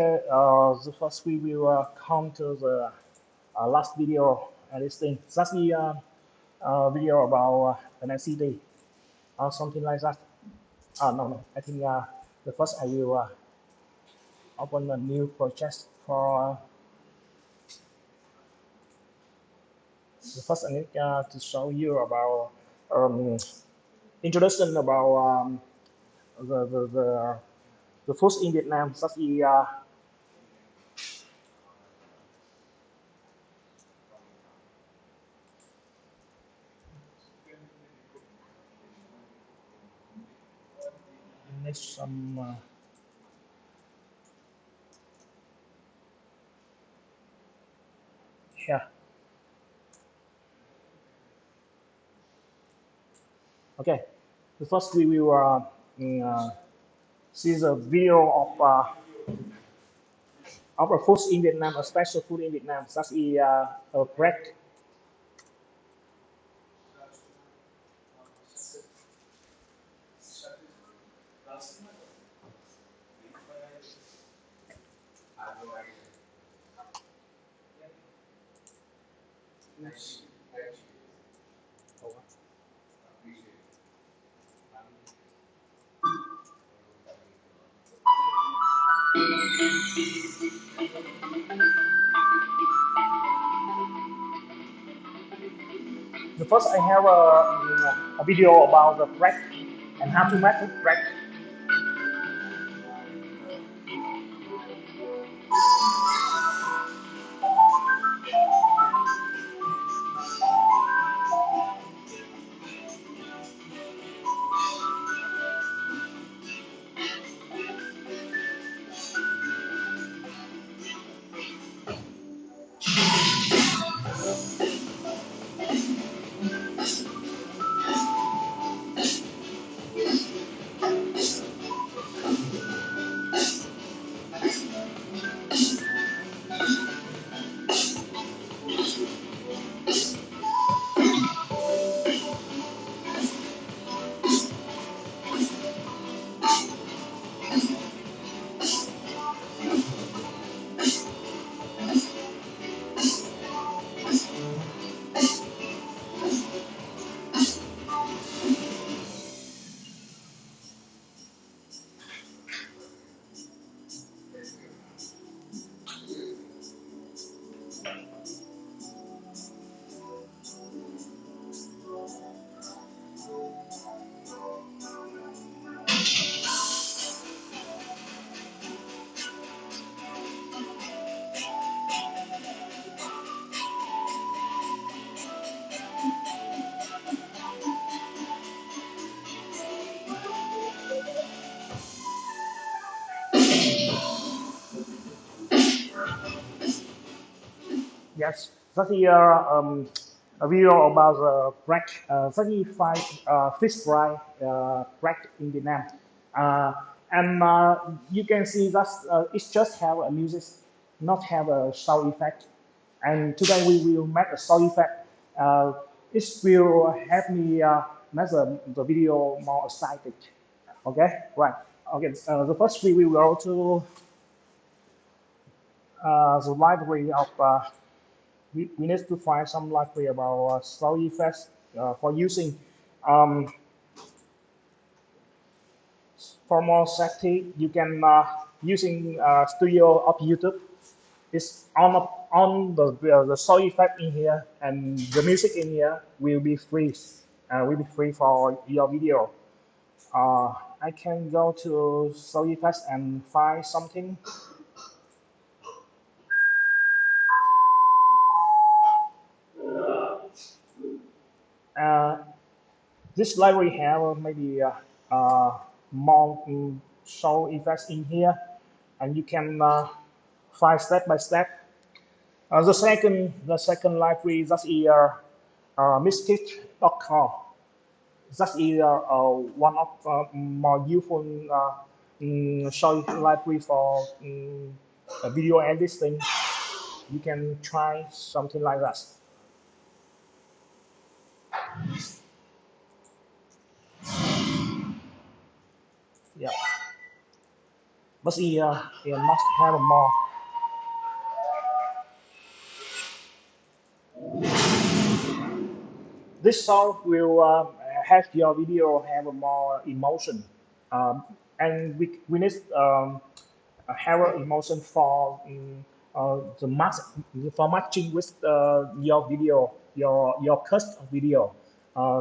The first we will come to the last video listing. That's the video about an SCD or something like that. No. I think the first I will open a new project for the first I need to show you about um, introduction about the, the, the, the food in Vietnam. That's the next some here. Okay. The first we will see the video of a food in Vietnam, a special food in Vietnam, such as a bread. The first I have a video about the bread and how to make the bread. Yes, that is a video about the bread, 35 fish fry bread in Vietnam. Uh, and you can see that it just have a music, not have a sound effect. And today we will make a sound effect. Uh, it will help me make the video more exciting. Okay, right. Okay, the first we will go to the library of we need to find some library about sound effects for using. Um, for more safety, you can using Studio of YouTube. It's on the sound effect in here, and the music in here will be free. Will be free for your video. I can go to sound effects and find something. Uh, this library have maybe more sound effects in here, and you can find step by step. The second library that is mystic.com. That is one of more useful sound library for video editing. You can try something like that. Yeah. but it must have more. This song will have your video have more emotion, um, and we need have an emotion for the match for matching with your video, your custom video,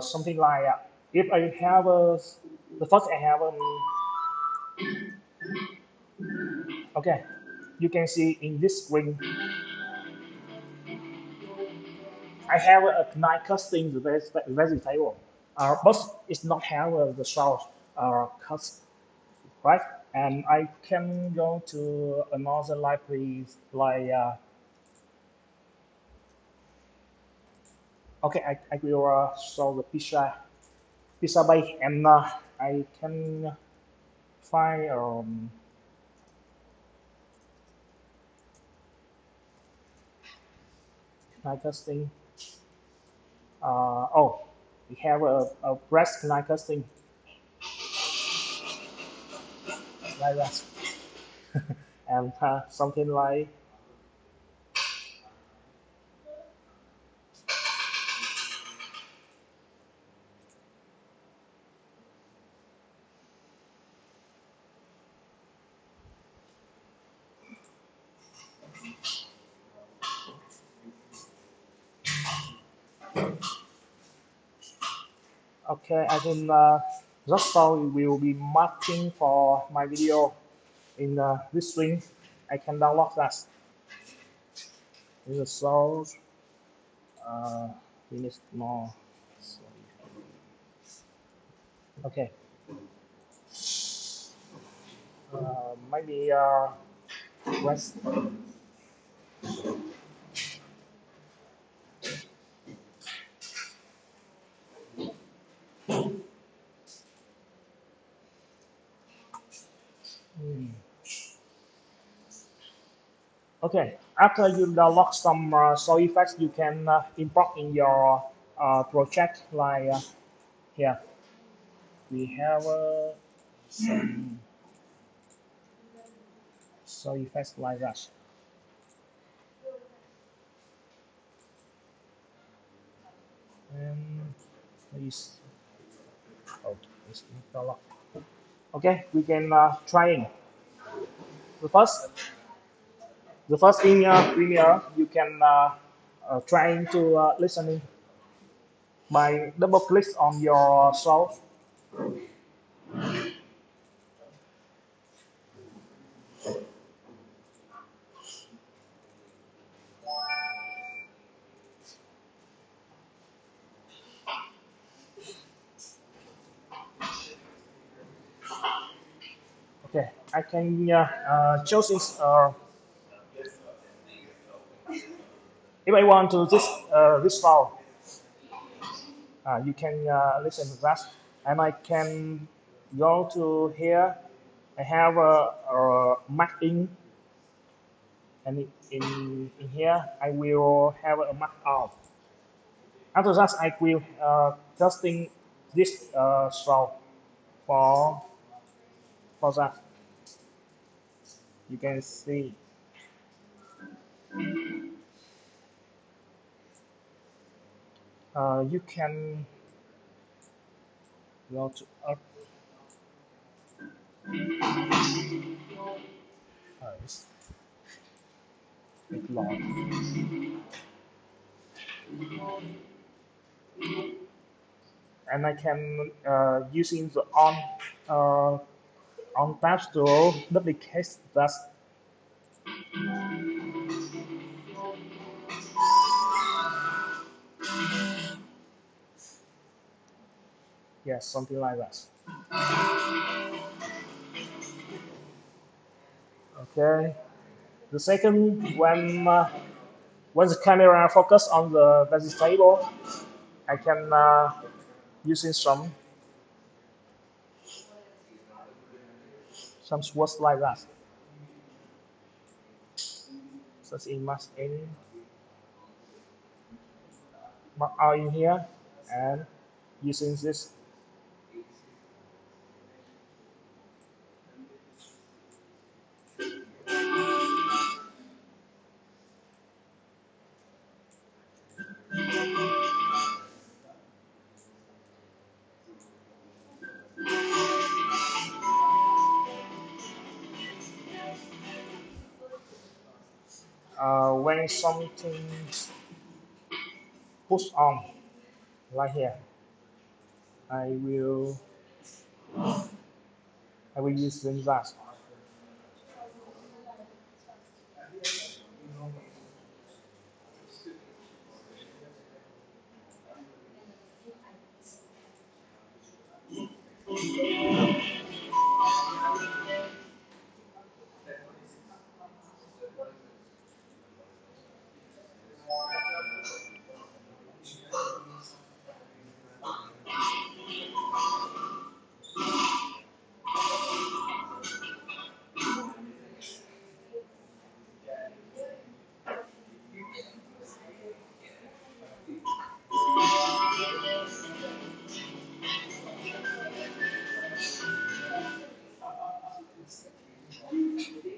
something like if I have a the first I have okay, you can see in this screen I have a knife cutting the vegetable, but it's not have the sauce cut right, and I can go to another library like okay, I will show the pizza base, and I can find knife casting. Oh, we have a breast knife casting like that, and something like okay. I think just so we will be marking for my video in this link. I can download that. This is so uh, we need more. Okay, maybe rest. Okay, after you download some sound effects, you can import in your project. Like here, we have some sound effects like that. And please, oh, it's not download. Okay, we can try in. The first, the first in Premiere, you can try to listening by double click on your sound. Okay, I can choose this. If I want to this file, you can listen to that, and I can go to here. I have a Mac in, and in here I will have a Mac out. After that, I will testing this file for that. You can see. You can go to it's long, and I can using the uh, on tab to duplicate that. Yes, something like that. Okay. The second, when the camera focus on the vegetable, I can using some words like that. Such image in mark out in here, and using this. When something push on, like here, I will I will use that.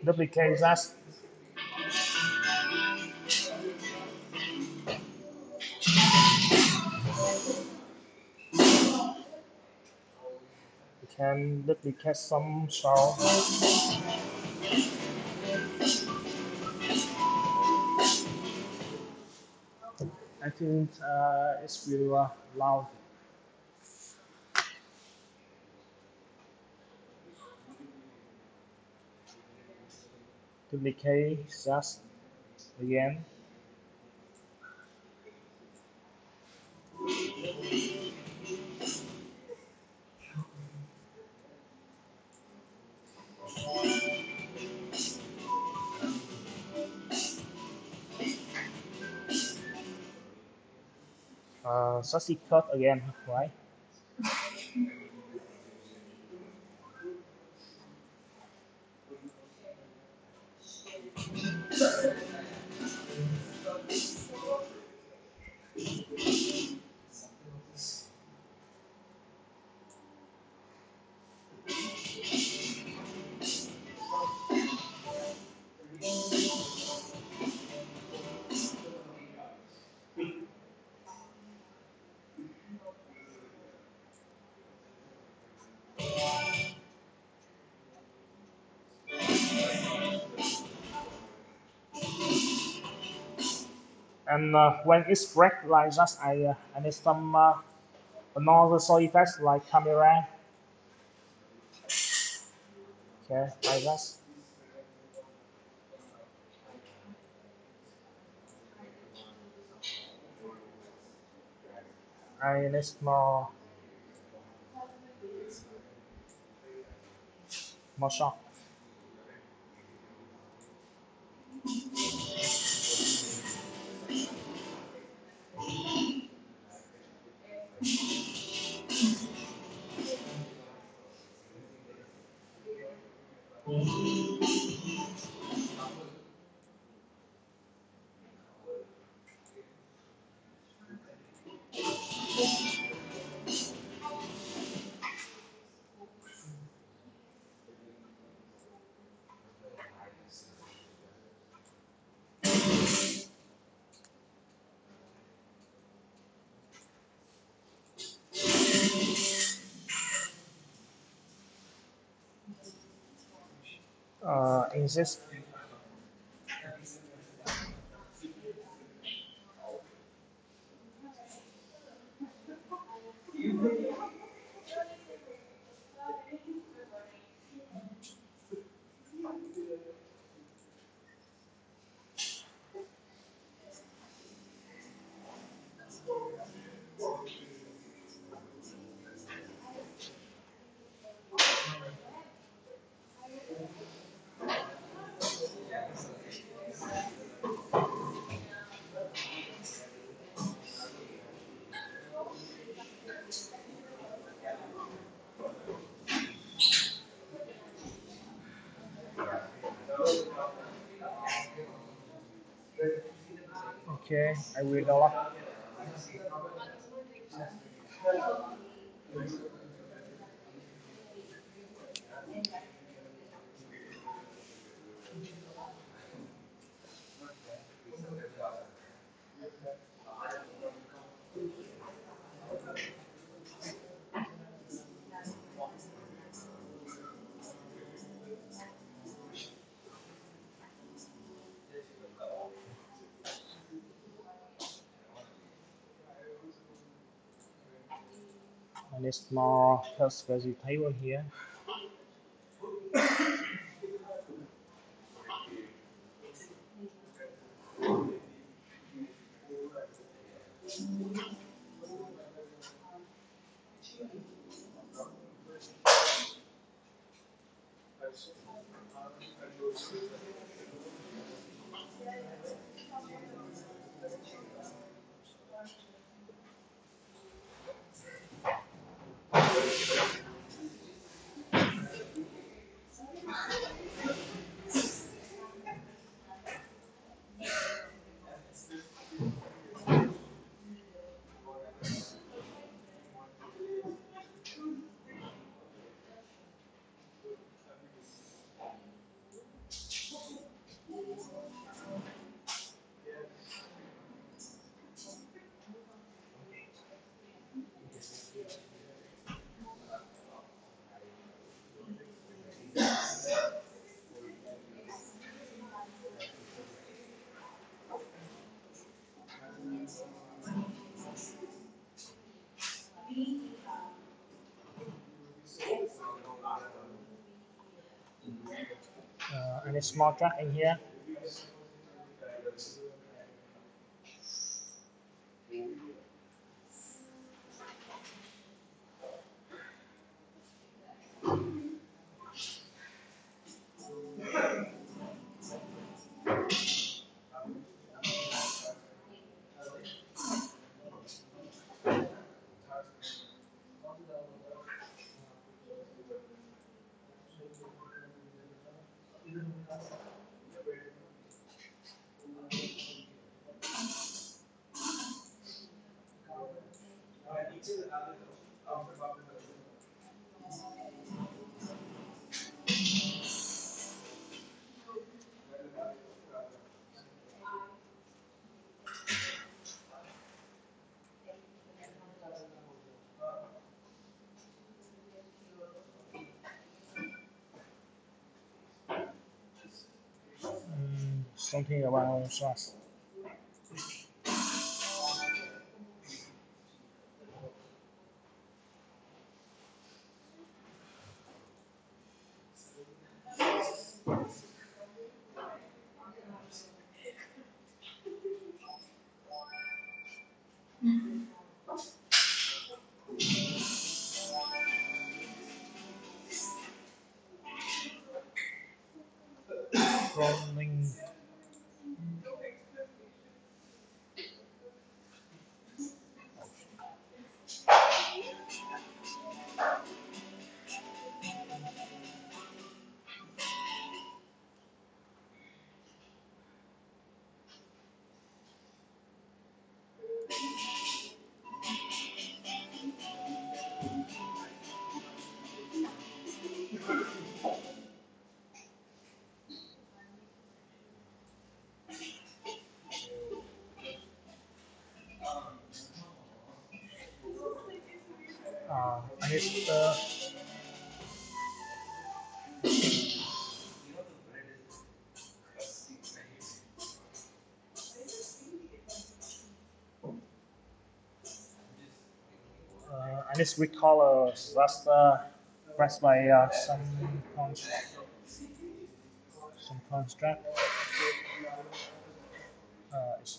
Duplicate that. We can duplicate some sound. I think it's will loud. Duplicate that again. Sassy cut again, right? And when it's red like that, I need some another sound effects like camera. Okay, like that. I need more sound. In this, okay, I will download. and it's more first vegetable here. And a small truck in here. Something about sauce. Rolling. And it's and it's with colors. That's pressed by some construct. It's,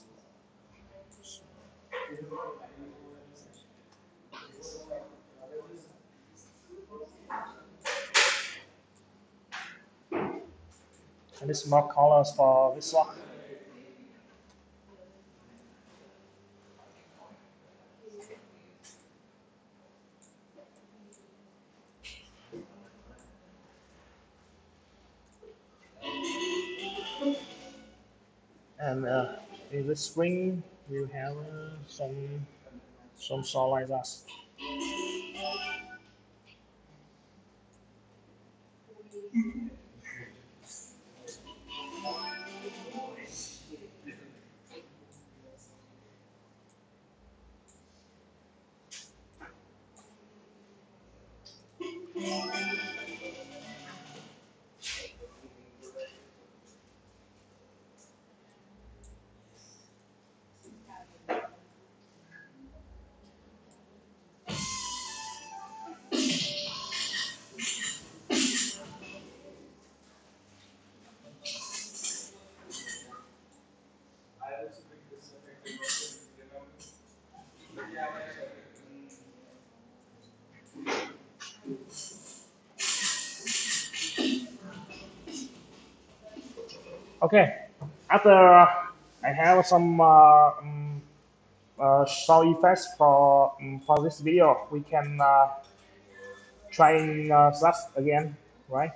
and it's more colors for this one. And in the spring, you have some salt like that. Okay. After I have some sound effects for this video, we can try Slash again, right?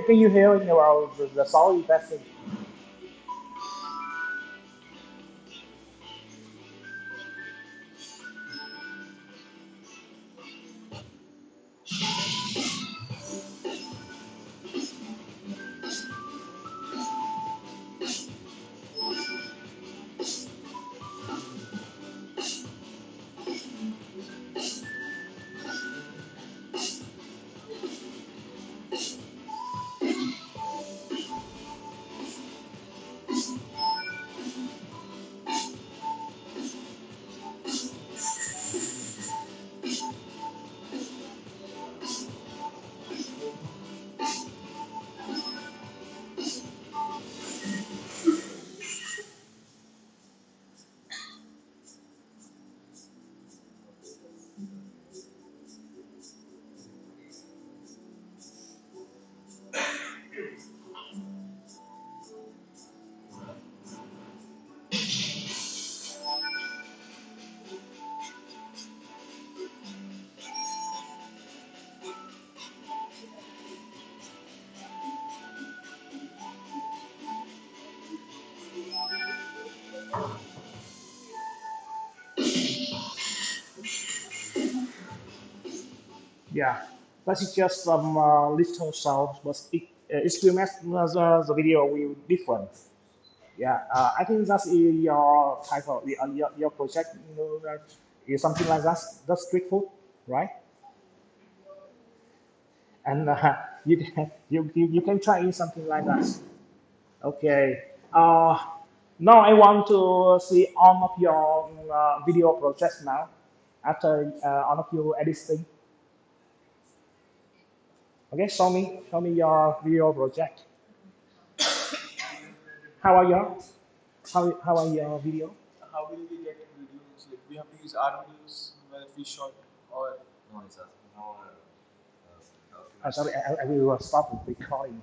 Can you hear about the sound effects? Yeah, that's just some little sounds, but it still makes the video will different. Yeah, I think that's your title, your project, that is something like that. That's street food, right? And you can try in something like that. Okay. Now I want to see all of your video projects now. After all of your editing, okay, show me your video project. How are your how are your video? How will we get videos? Like we have to use our videos where we shot or Sorry, I will stop recording.